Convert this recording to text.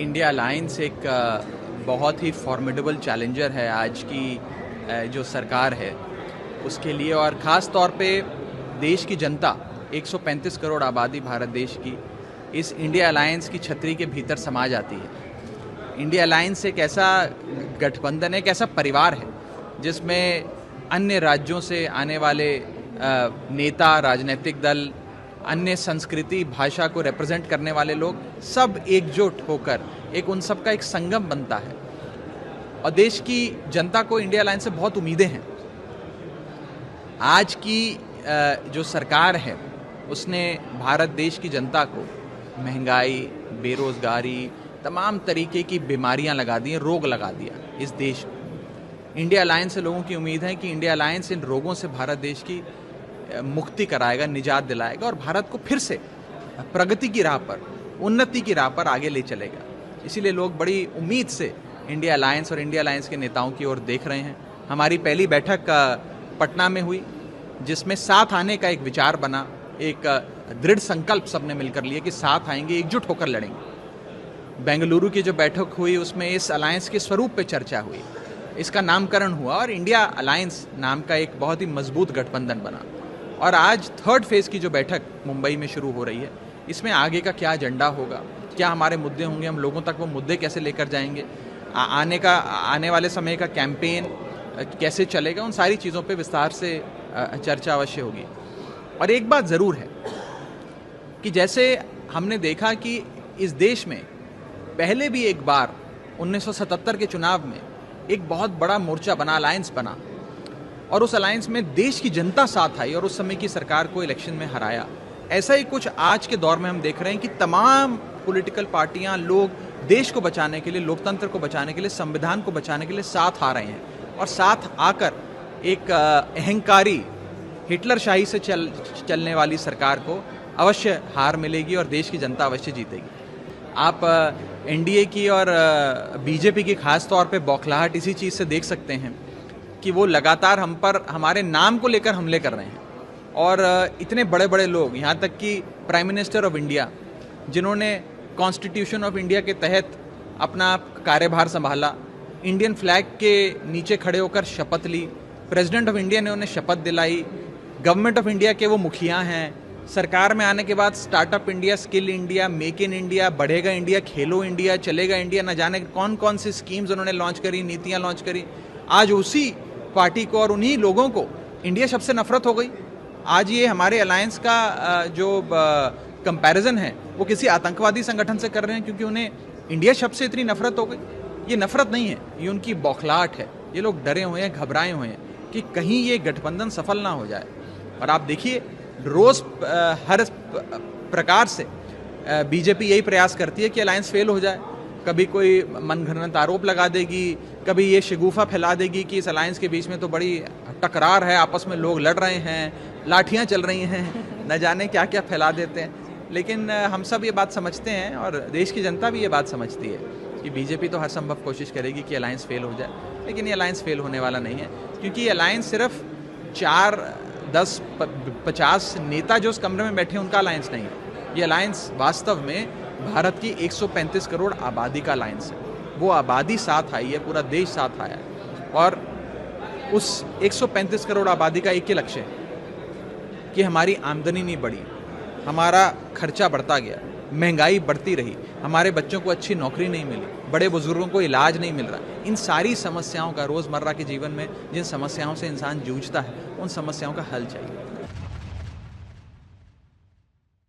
India alliance एक बहुत ही formidable challenger है आज की जो सरकार है उसके लिए, और ख़ास तौर पे देश की जनता 135 करोड़ आबादी भारत देश की इस इंडिया अलायंस की छतरी के भीतर समा जाती है। इंडिया अलायंस एक ऐसा गठबंधन है, एक ऐसा परिवार है जिसमें अन्य राज्यों से आने वाले नेता, राजनीतिक दल, अन्य संस्कृति, भाषा को रिप्रेजेंट करने वाले लोग सब एकजुट होकर एक उन सब का एक संगम बनता है। और देश की जनता को इंडिया अलायंस से बहुत उम्मीदें हैं। आज की जो सरकार है उसने भारत देश की जनता को महंगाई, बेरोजगारी, तमाम तरीके की बीमारियां लगा दी हैं, रोग लगा दिया इस देश में। इंडिया अलायंस से लोगों की उम्मीद है कि इंडिया अलायंस इन रोगों से भारत देश की मुक्ति कराएगा, निजात दिलाएगा और भारत को फिर से प्रगति की राह पर, उन्नति की राह पर आगे ले चलेगा। इसीलिए लोग बड़ी उम्मीद से इंडिया अलायंस और इंडिया अलायंस के नेताओं की ओर देख रहे हैं। हमारी पहली बैठक पटना में हुई जिसमें साथ आने का एक विचार बना, एक दृढ़ संकल्प सबने मिलकर लिया कि साथ आएंगे, एकजुट होकर लड़ेंगे। बेंगलुरु की जो बैठक हुई उसमें इस अलायंस के स्वरूप पे चर्चा हुई, इसका नामकरण हुआ और इंडिया अलायंस नाम का एक बहुत ही मजबूत गठबंधन बना। और आज थर्ड फेज की जो बैठक मुंबई में शुरू हो रही है, इसमें आगे का क्या एजेंडा होगा, क्या हमारे मुद्दे होंगे, हम लोगों तक वो मुद्दे कैसे लेकर जाएंगे, आने वाले समय का कैंपेन कैसे चलेगा, उन सारी चीज़ों पे विस्तार से चर्चा अवश्य होगी। और एक बात ज़रूर है कि जैसे हमने देखा कि इस देश में पहले भी एक बार 1977 के चुनाव में एक बहुत बड़ा मोर्चा बना, अलायंस बना, और उस अलायंस में देश की जनता साथ आई और उस समय की सरकार को इलेक्शन में हराया। ऐसा ही कुछ आज के दौर में हम देख रहे हैं कि तमाम पॉलिटिकल पार्टियां, लोग देश को बचाने के लिए, लोकतंत्र को बचाने के लिए, संविधान को बचाने के लिए साथ आ रहे हैं और साथ आकर एक अहंकारी हिटलरशाही से चलने वाली सरकार को अवश्य हार मिलेगी और देश की जनता अवश्य जीतेगी। आप एनडीए की और बीजेपी की खास तौर पे बौखलाहट इसी चीज़ से देख सकते हैं कि वो लगातार हम पर हमारे नाम को लेकर हमले कर रहे हैं। और इतने बड़े बड़े लोग, यहाँ तक कि प्राइम मिनिस्टर ऑफ इंडिया जिन्होंने कॉन्स्टिट्यूशन ऑफ इंडिया के तहत अपना कार्यभार संभाला, इंडियन फ्लैग के नीचे खड़े होकर शपथ ली, प्रेसिडेंट ऑफ इंडिया ने उन्हें शपथ दिलाई, गवर्नमेंट ऑफ इंडिया के वो मुखिया हैं, सरकार में आने के बाद startup India, skill India, make in India, बढ़ेगा इंडिया, खेलो इंडिया, चलेगा इंडिया, न जाने कौन कौन सी स्कीम्स उन्होंने लॉन्च करी, नीतियाँ लॉन्च करी। आज उसी पार्टी को और उन्हीं लोगों को इंडिया शब्द से नफरत हो गई। आज ये हमारे अलायंस का जो कंपैरिजन है वो किसी आतंकवादी संगठन से कर रहे हैं क्योंकि उन्हें इंडिया शब्द से इतनी नफरत हो गई। ये नफरत नहीं है, ये उनकी बौखलाहट है। ये लोग डरे हुए हैं, घबराए हुए हैं कि कहीं ये गठबंधन सफल ना हो जाए। और आप देखिए रोज हर प्रकार से बीजेपी यही प्रयास करती है कि अलायंस फेल हो जाए। कभी कोई मनगढ़ंत आरोप लगा देगी, कभी ये शगुफा फैला देगी कि इस अलायंस के बीच में तो बड़ी टकरार है, आपस में लोग लड़ रहे हैं, लाठियां चल रही हैं, न जाने क्या क्या फैला देते हैं। लेकिन हम सब ये बात समझते हैं और देश की जनता भी ये बात समझती है कि बीजेपी तो हर संभव कोशिश करेगी कि अलायंस फेल हो जाए, लेकिन ये अलायंस फेल होने वाला नहीं है क्योंकि ये अलायंस सिर्फ 4, 10, 50 नेता जो उस कमरे में बैठे हैं उनका अलायंस नहीं है। ये अलायंस वास्तव में भारत की 135 करोड़ आबादी का अलायंस है। वो आबादी साथ आई है, पूरा देश साथ आया है और उस 135 करोड़ आबादी का एक ही लक्ष्य है कि हमारी आमदनी नहीं बढ़ी, हमारा खर्चा बढ़ता गया, महंगाई बढ़ती रही, हमारे बच्चों को अच्छी नौकरी नहीं मिली, बड़े बुजुर्गों को इलाज नहीं मिल रहा। इन सारी समस्याओं का रोज़मर्रा के जीवन में जिन समस्याओं से इंसान जूझता है उन समस्याओं का हल चाहिए।